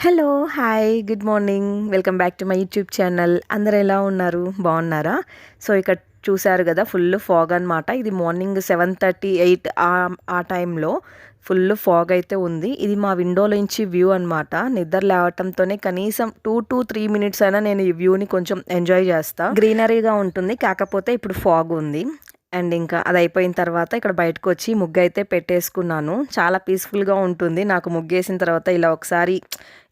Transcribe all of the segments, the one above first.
Hello! Hi. Good morning. Welcome back to my YouTube channel. అందరూ ఎలా ఉన్నారు? బాగున్నారా? సో, ఇక్కడ చూసారు గదా! ఫుల్ ఫాగ్ అనమాట. ఇది మార్నింగ్ 7:30, 8 ఆ టైంలో ఫుల్ ఫాగ్ అయితే ఉంది. ఇది మా విండోలోంచి వ్యూ అనమాట. నిద్ర లేవటంతోనే కనీసం 2-3 మినిట్స్ అయినా నేను ఈ వ్యూని కొంచెం ఎంజాయ్ చేస్తా. గ్రీనరీగా ఉంటుంది. కాకపోతే ఇప్పుడు ఫాగ్ ఉంది. అండ్ ఇంకా అది అయిపోయిన తర్వాత ఇక్కడ బయటకొచ్చి ముగ్గయితే పెట్టేసుకున్నాను. చాలా పీస్‌ఫుల్‌గా ఉంటుంది. నాకు ముగ్గేసిన తర్వాత ఇలా ఒకసారి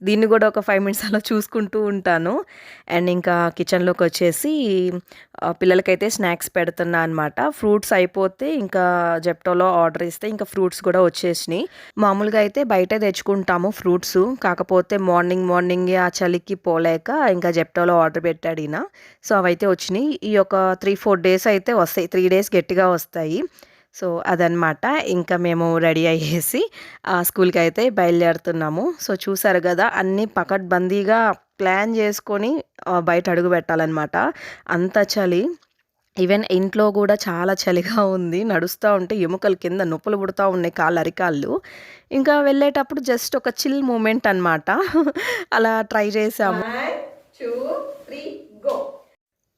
దీన్ని గూడా ఒక 5 మినిట్స్ అలా చూసుకుంటూ ఉంటాను. అండ్ ఇంకా కిచెన్‌లోకొచ్చేసి పిల్లలకైతే స్నాక్స్ పెడుతున్నా అనమాట. ఫ్రూట్స్ అయిపోతే ఇంకా జెప్టోలో ఆర్డర్ ఇస్తే ఇంకా ఫ్రూట్స్ కూడా వచ్చేసినాయి. మామూలుగా అయితే బయటే తెచ్చుకుంటాము ఫ్రూట్స్. కాకపోతే మార్నింగే ఆ చలికి పోలేక ఇంకా జెప్టోలో ఆర్డర్ పెట్టాడు ఈయన. సో, అవైతే వచ్చినాయి. ఈ ఒక 3-4 డేస్ అయితే వస్తాయి. 3 డేస్ గట్టిగా వస్తాయి. సో, అదనమాట. ఇంకా మేము రెడీ అయ్యేసి స్కూల్‌కైతే బయలుదేరుతున్నాము. సో, చూసారు గదా! అన్నీ పకడ్బందీగా ప్లాన్ చేసుకొని బయట అడుగు పెట్టాలనమాట. అంత చలి. ఈవెన్ ఇంట్లో గూడా చాలా చలిగా ఉంది. నడుస్తా ఉంటే ఎముకలు కింద నొప్పులు పుడతా ఉన్నాయి అరికాళ్ళు. ఇంకా వెళ్ళేటప్పుడు జస్ట్ ఒక చిల్ మూమెంట్ అనమాట. అలా ట్రై చేసాము. 1, 2, 3 గో.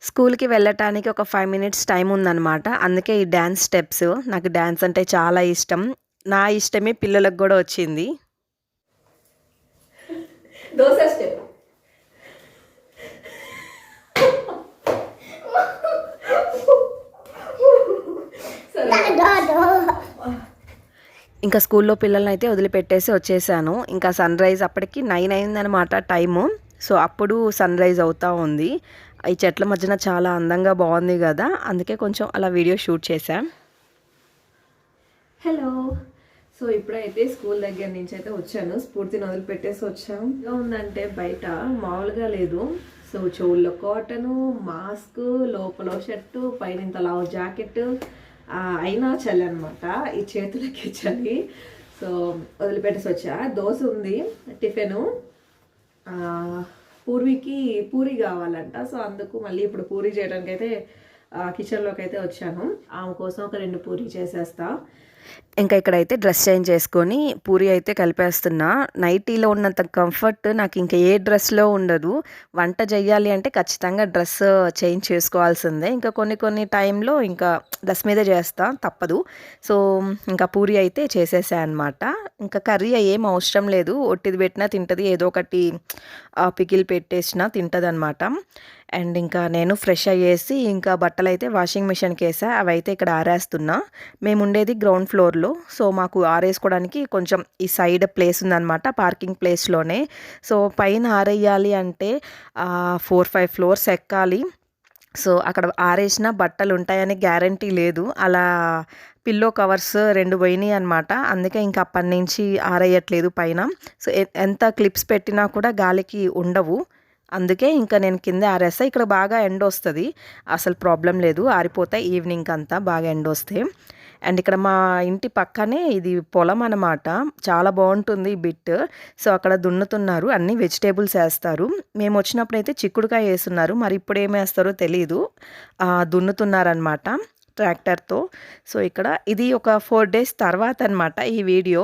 స్కూల్‌కి వెళ్ళటానికి ఒక 5 మినిట్స్ టైం ఉందనమాట. అందుకే ఈ డాన్స్ స్టెప్స్. నాకు డాన్స్ అంటే చాలా ఇష్టం. నా ఇష్టమే పిల్లలకు గూడా వచ్చింది. దోస స్టెప్. ఇంకా స్కూల్‌లో పిల్లలనైతే వదిలిపెట్టేసి వచ్చేసాను. ఇంకా సన్‌రైజ్ అప్పటికి 9 అయిందనమాట టైము. సో, అప్పుడు సన్‌రైజ్ అవుతా ఉంది. ఈ చెట్ల మధ్యన చాలా అందంగా బావుంది గదా! అందుకే కొంచెం అలా వీడియో షూట్ చేశా. హలో. సో, ఇప్పుడైతే స్కూల్ దగ్గర నుంచి అయితే వచ్చాను. స్ఫూర్తిని వదిలిపెట్టేసి వచ్చాం. ఎలా ఉందంటే బయట మామూలుగా లేదు. సో, చెవుల్లో కాటను, మాస్క్, లోపల షర్టు, పైన ఇంత లావు జాకెట్, అయినా చలి అనమాట. ఈ చేతులకి చలి. సో, వదిలిపెట్టేసి వచ్చా. దోశ ఉంది టిఫిను. పూర్వికి పూరి కావాలంట. సో, అందుకు మళ్ళీ ఇప్పుడు పూరి చేయడానికి అయితే కిచెన్లోకి అయితే వచ్చాను. ఆమె కోసం ఒక 2 పూరి చేసేస్తా. ఇంకా ఇక్కడైతే డ్రెస్ చేంజ్ చేసుకొని పూరి అయితే కలిపేస్తున్నా. నైటీలో ఉన్నంత కంఫర్ట్ నాకు ఇంకా ఏ డ్రెస్‌లో ఉండదు. వంట చెయ్యాలి అంటే ఖచ్చితంగా డ్రెస్ చేంజ్ చేసుకోవాల్సిందే. ఇంకా కొన్ని టైంలో ఇంకా డ్రెస్ మీదే చేస్తా తప్పదు. సో, ఇంకా పూరి అయితే చేసేసా అనమాట. ఇంకా కర్రీ ఏం అవసరం లేదు. ఒట్టిది పెట్టినా తింటది. ఏదో ఒకటి పికిల్ పెట్టేసినా తింటదనమాట. అండ్ ఇంకా నేను ఫ్రెష్ అయ్యేసి ఇంకా బట్టలైతే వాషింగ్ మిషన్‌కేసా. అవైతే ఇక్కడ ఆరేస్తున్నా. మేముండేది గ్రౌండ్ ఫ్లోర్‌లో. సో, మాకు ఆరేసుకోవడానికి కొంచెం ఈ సైడ్ ప్లేస్ ఉందనమాట. పార్కింగ్ ప్లేస్‌లోనే. సో, పైన ఆరేయాలి అంటే 4, 5 ఫ్లోర్స్ ఎక్కాలి. సో, అక్కడ ఆరేసిన బట్టలుంటాయని గ్యారంటీ లేదు. అలా పిల్లో కవర్స్ 2 పోయినాయి అనమాట. అందుకే ఇంక అప్పటినుంచి ఆరేయట్లేదు పైన. సో, ఎంత క్లిప్స్ పెట్టినా కూడా గాలికి ఉండవు. అందుకే ఇంకా నేను కిందే ఆరేస్తా. ఇక్కడ బాగా ఎండొస్తది. అసలు ప్రాబ్లమ్ లేదు. ఆరిపోతాయి ఈవినింగ్‌కంతా బాగా ఎండొస్తే. అండ్ ఇక్కడ మా ఇంటి పక్కనే ఇది పొలం అనమాట. చాలా బావుంటుంది ఈ బిట్. సో, అక్కడ దున్నుతున్నారు. అన్నీ వెజిటేబుల్స్ ఏస్తారు. మేమొచ్చినప్పుడైతే చిక్కుడుకాయ ఏసున్నారు. మరి ఇప్పుడేమేస్తారో తెలీదు. దున్నుతున్నారనమాట ట్రాక్టర్‌తో. సో, ఇక్కడ ఇది ఒక 4 డేస్ తర్వాత అనమాట ఈ వీడియో.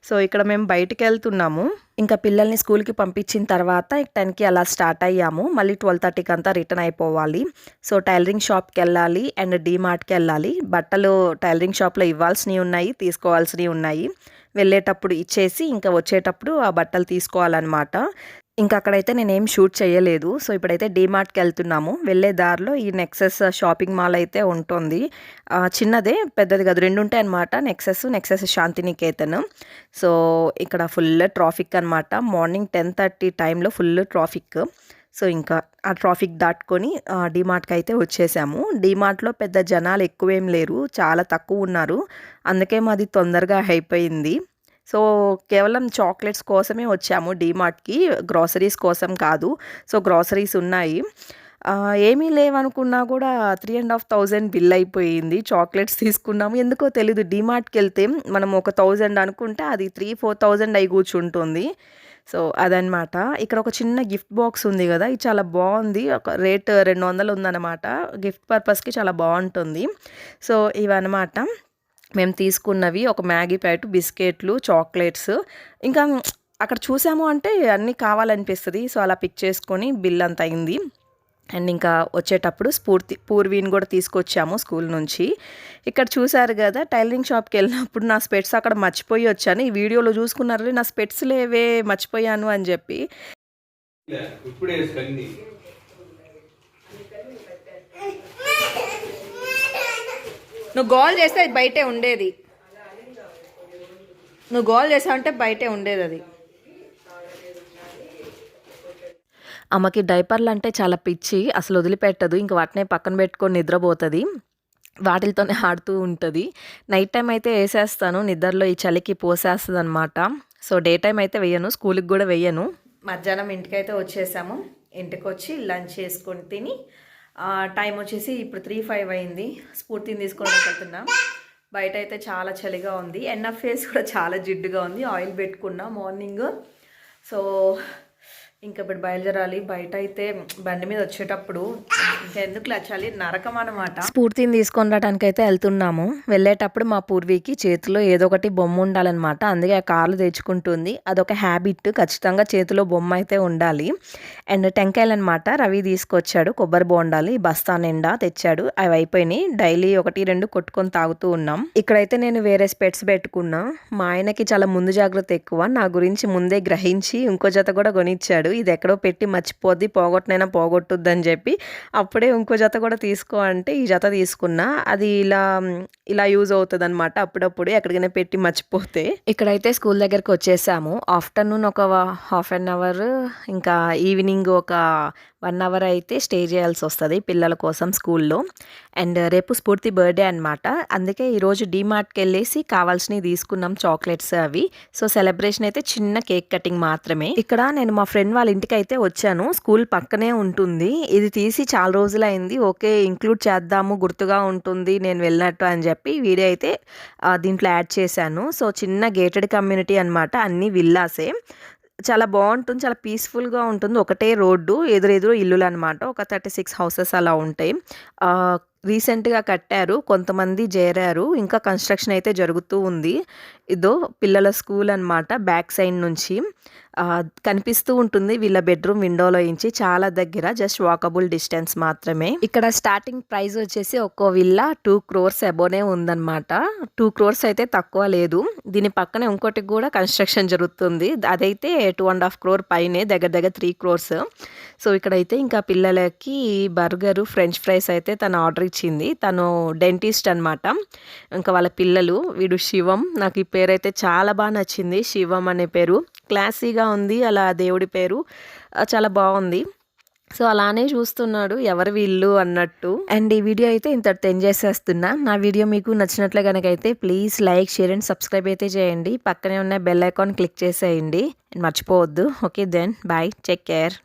సో, ఇక్కడ మేము బయటికెళ్తున్నాము. ఇంకా పిల్లల్ని స్కూల్‌కి పంపించిన తర్వాత 10కి అలా స్టార్ట్ అయ్యాము. మళ్ళీ 12:30కి అంతా రిటర్న్ అయిపోవాలి. సో, టైలరింగ్ షాప్‌కెళ్ళాలి అండ్ డీమార్ట్‌కెళ్ళాలి. బట్టలు టైలరింగ్ షాప్‌లో ఇవ్వాల్సినవి ఉన్నాయి, తీసుకోవాల్సినవి ఉన్నాయి. వెళ్ళేటప్పుడు ఇచ్చేసి ఇంకా వచ్చేటప్పుడు ఆ బట్టలు తీసుకోవాలన్నమాట. ఇంకా అక్కడైతే నేనేం షూట్ చేయలేదు. సో, ఇప్పుడైతే డీమార్ట్‌కెళ్తున్నాము. వెళ్ళే దారిలో ఈ నెక్సెస్ షాపింగ్ మాల్ అయితే ఉంటుంది. చిన్నదే, పెద్దది కాదు. 2 ఉంటాయన్నమాట. నెక్సెస్ శాంతినికేతన్. సో, ఇక్కడ ఫుల్ ట్రాఫిక్ అనమాట. మార్నింగ్ 10:30 టైంలో ఫుల్ ట్రాఫిక్. సో, ఇంకా ఆ ట్రాఫిక్ దాటుకొని డీమార్ట్‌కి అయితే వచ్చేసాము. డీమార్ట్‌లో పెద్ద జనాలు ఎక్కువేం లేరు. చాలా తక్కువున్నారు. అందుకే మాది తొందరగా అయిపోయింది. సో, కేవలం చాక్లెట్స్ కోసమే వచ్చాము డీమార్ట్‌కి. గ్రోసరీస్ కోసం కాదు. సో, గ్రోసరీస్ ఉన్నాయి. ఏమీ లేవనుకున్నా కూడా 3,500 బిల్ అయిపోయింది. చాక్లెట్స్ తీసుకున్నాము. ఎందుకో తెలీదు డీమార్ట్‌కెళ్తే మనం ఒక 1000 అనుకుంటే అది 3,000-4,000 అయి కూర్చుంటుంది. సో, అదనమాట. ఇక్కడ ఒక చిన్న గిఫ్ట్ బాక్స్ ఉంది గదా! ఇది చాలా బావుంది. ఒక రేట్ 200 ఉందనమాట. గిఫ్ట్ పర్పస్‌కి చాలా బావుంటుంది. సో, ఇవన్నమాట. మేము తీసుకున్నవి ఒక మ్యాగీ ప్యాకెట్, బిస్కెట్లు, చాక్లెట్స్ ఇంకా అక్కడ చూసాము అంటే అన్నీ కావాలనిపిస్తది. సో, అలా పిక్ చేసుకొని బిల్ అంత అయింది. అండ్ ఇంకా వచ్చేటప్పుడు పూర్వీని కూడా తీసుకొచ్చాము స్కూల్ నుంచి. ఇక్కడ చూసారు గదా! టైలరింగ్ షాప్‌కెళ్ళినప్పుడు నా స్పెట్స్ అక్కడ మర్చిపోయి వచ్చాను. ఈ వీడియోలో చూసుకున్నారులే నా స్పెట్స్ లేవే మర్చిపోయాను అని జెప్పి. నువ్వు గోల్ చేస్తే అది బయటే ఉండేది. నువ్వు గోల్ చేసావంటే బయటే ఉండేది అది. ఆమెకి డైపర్లు అంటే చాలా పిచ్చి. అసలు వదిలిపెట్టదు. ఇంక వాటినే పక్కన పెట్టుకొని నిద్రపోతది. వాటిలతోనే ఆడుతూ ఉంటది. నైట్ టైమ్ అయితే ఏసేస్తాను. నిద్రలో ఈ చలికి పోసేస్తదనమాట. సో, డే టైమ్ అయితే వెయ్యను. స్కూల్‌కి గూడా వెయ్యను. మధ్యాహ్నం ఇంటికైతే వచ్చేసాము. ఇంటికొచ్చి లంచ్ చేసుకొని తిని టైం వచ్చేసి ఇప్పుడు 3:05 అయింది. స్ఫూర్తిని తీసుకోవడానికి వెళ్తున్నా. బయట అయితే చాలా చలిగా ఉంది. ఫేస్ కూడా చాలా జిడ్డుగా ఉంది. ఆయిల్ పెట్టుకున్నా మార్నింగ్. సో, ఇంకా ఇప్పుడు బయలుదేరాలి. బయట అయితే బండి మీద వచ్చేటప్పుడు ఇంకెందుకులే చలి నరకం అనమాట. స్ఫూర్తిని తీసుకొని రావడానికి అయితే వెళ్తున్నాము. వెళ్ళేటప్పుడు మా పూర్వీకి చేతిలో ఏదో ఒకటి బొమ్మ ఉండాలన్నమాట. అందుకే ఆ కార్లు తెచ్చుకుంటుంది. అదొక హ్యాబిట్. ఖచ్చితంగా చేతిలో బొమ్మ అయితే ఉండాలి. అండ్ టెంకాయలు అనమాట. రవి తీసుకొచ్చాడు. కొబ్బరి బోండాలు బస్తా నిండా తెచ్చాడు. అవి అయిపోయినాయి. డైలీ 1-2 కొట్టుకొని తాగుతూ ఉన్నాం. ఇక్కడైతే నేను వేరే స్పెట్స్ పెట్టుకున్నా. మా ఆయనకి చాలా ముందు జాగ్రత్త ఎక్కువ. నా గురించి ముందే గ్రహించి ఇంకో జత కూడా కొనిచ్చాడు. ఇది ఎక్కడో పెట్టి మర్చిపోద్ది, పోగొట్టనైనా పోగొట్టుద్దని చెప్పి అప్పుడే ఇంకో జత కూడా తీసుకో అంటే ఈ జత తీసుకున్నా. అది ఇలా యూజ్ అవుతుంది అనమాట. అప్పుడప్పుడు ఎక్కడికైనా పెట్టి మర్చిపోతే. ఇక్కడైతే స్కూల్ దగ్గరికి వచ్చేసాము. ఆఫ్టర్నూన్ ఒక హాఫ్ అన్ అవర్, ఇంకా ఈవినింగ్ ఒక 1 అవర్ అయితే స్టే చేయాల్సి వస్తుంది పిల్లల కోసం స్కూల్లో. అండ్ రేపు స్ఫూర్తి బర్త్డే అనమాట. అందుకే ఈరోజు డీమార్ట్కి వెళ్ళేసి కావాల్సినవి తీసుకున్నాం, చాక్లెట్స్ అవి. సో, సెలబ్రేషన్ అయితే చిన్న కేక్ కటింగ్ మాత్రమే. ఇక్కడ నేను మా ఫ్రెండ్ వాళ్ళ ఇంటికి అయితే వచ్చాను. స్కూల్ పక్కనే ఉంటుంది. ఇది తీసి చాలా రోజులైంది. ఓకే, ఇంక్లూడ్ చేద్దాము, గుర్తుగా ఉంటుంది నేను వెళ్ళినట్టు అని చెప్పి వీడియో అయితే దీంట్లో యాడ్ చేశాను. సో, చిన్న గేటెడ్ కమ్యూనిటీ అనమాట. అన్ని విల్లాసే. చాలా బాగుంటుంది. చాలా పీస్ఫుల్గా ఉంటుంది. ఒకటే రోడ్డు, ఎదురెదురు ఇల్లులు అనమాట. ఒక 36 హౌసెస్ అలా ఉంటాయి. రీసెంట్గా కట్టారు. కొంతమంది చేరారు. ఇంకా కన్స్ట్రక్షన్ అయితే జరుగుతూ ఉంది. ఇదో పిల్లల స్కూల్ అనమాట. బ్యాక్ సైడ్ నుంచి కనిపిస్తూ ఉంటుంది వీళ్ళ బెడ్రూమ్ విండోలో నుంచి. చాలా దగ్గర, జస్ట్ వాకబుల్ డిస్టెన్స్ మాత్రమే. ఇక్కడ స్టార్టింగ్ ప్రైస్ వచ్చేసి ఒక్కో విల్లా 2 crores అబోనే ఉందన్నమాట. 2 crores అయితే తక్కువ లేదు. దీని పక్కనే ఇంకోటి కూడా కన్స్ట్రక్షన్ జరుగుతుంది. అదైతే 2.5 crore పైనే, దగ్గర దగ్గర 3 crores. సో, ఇక్కడైతే ఇంకా పిల్లలకి బర్గరు, ఫ్రెంచ్ ఫ్రైస్ అయితే తను ఆర్డర్ ఇచ్చింది. తను డెంటిస్ట్ అనమాట. ఇంకా వాళ్ళ పిల్లలు. వీడు శివం. నాకు ఈ పేరు అయితే చాలా బాగా నచ్చింది. శివం అనే పేరు క్లాసీగా ఉంది. అలా దేవుడి పేరు చాలా బాగుంది. సో, అలానే చూస్తున్నాడు ఎవరు వీళ్ళు అన్నట్టు. అండ్ ఈ వీడియో అయితే ఇంతటితో ఎండ్ చేసేస్తున్నా. నా వీడియో మీకు నచ్చినట్లే కనుక అయితే please like, share and subscribe అయితే చేయండి. పక్కనే ఉన్న బెల్ ఐకాన్ క్లిక్ చేసేయండి. మర్చిపోవద్దు. Okay then bye, take care.